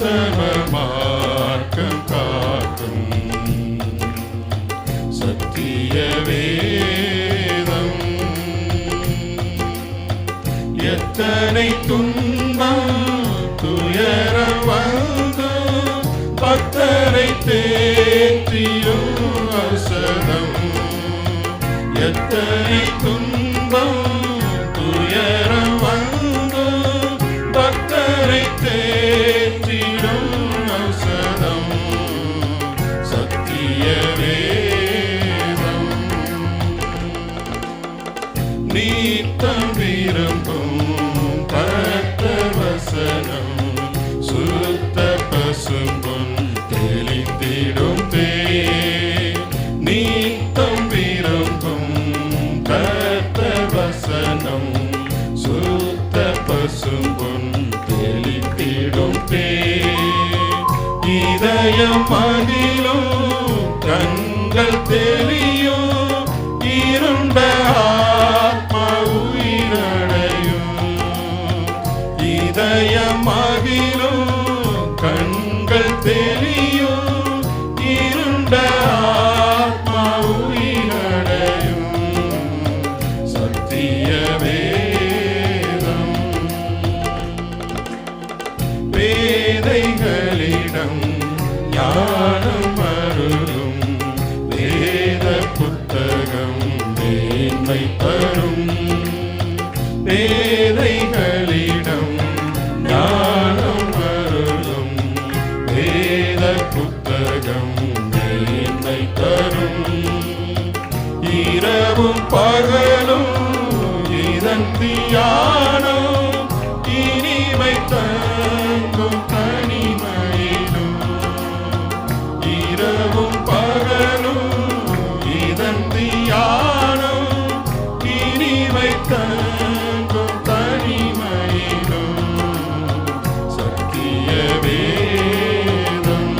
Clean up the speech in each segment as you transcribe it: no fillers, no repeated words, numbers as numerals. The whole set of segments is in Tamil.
உத்தம மார்க்கம் காக்கும் சத்திய வேதம். எத்தனை துன்பம் துயரம் வந்து பக்தரை தேற்றியும் வசனம். எத்தனை துன்பம் துயரம் வந்து பக்தரை தேற்றிடும் வசனம் சத்திய வேதம். நீத்தம் விரும்பும் கர்த்தர் வசனம் சுத்த பசும்பொன் தெளிந்திடும் தேன். நீத்தம் விரும்பும் கர்த்தர் வசனம் சுத்த பசும்பொன் தெளிந்திடும் தேன். இதயம் அதிலும் கண்கள் தெளியும் இருண்ட ஆத்மா உயிரடையும். இதயம் அதிலும் கண்கள் தெளியும் இருண்ட ஆத்மா உயிரடையும் சத்திய வேதம். பேதைகளிடம் ஞானம் அருளும் வேத புத்தகம் மேன்மை தரும். பேதைகளிடம் ஞானம் அருளும் வேத புத்தகம் மேன்மை தரும். இரவும் பகலும் இதன் தியானம் இனிமை தங்கும் தனிமையிலும். இரவும் பகலும் இதன் தியானம் இனிமை தங்கும் தனிமையிலும் சத்திய வேதம்.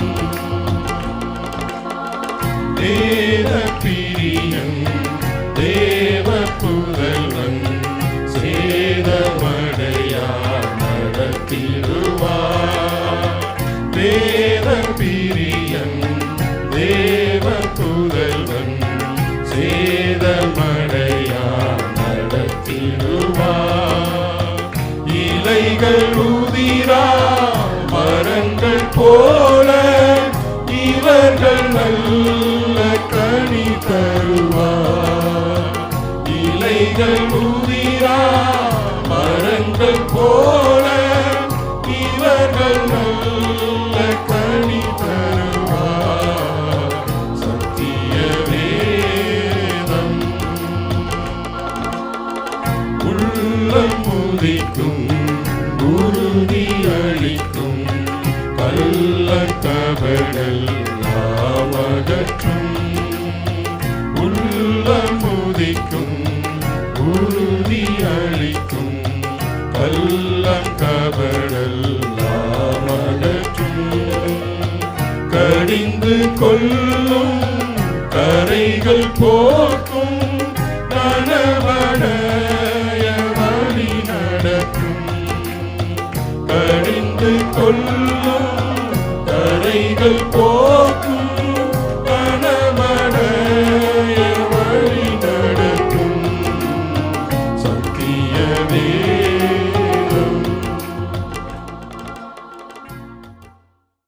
வேத பிரியன் தேவ புதல்வன் சேதமடையார் நடத்திடுவார். வேத பிரியன் தேவ புதல்வன் சேதமடையார் நடத்திடுவார். இலைகள் உதிரா மரங்கள் போல இவர்கள் நல்ல கனி தருவார். இலைகள் உதிரா மரங்கள் போல இவர்கள் நல்ல கனி தருவார் சத்திய வேதம். உள்ளம் முதிக்கும் உறுதி அளிக்கும் கள்ளக்கபடல் அகற்றும். உள்ளம் முதிக்கும் உறுதி அளிக்கும் கள்ளக்கபடல் அகற்றும். கடிந்து கொள்ளும் கரைகள் போக்கும் கணவனைய வழி நடக்கும். கடிந்து கொள்ளும் கரைகள் போ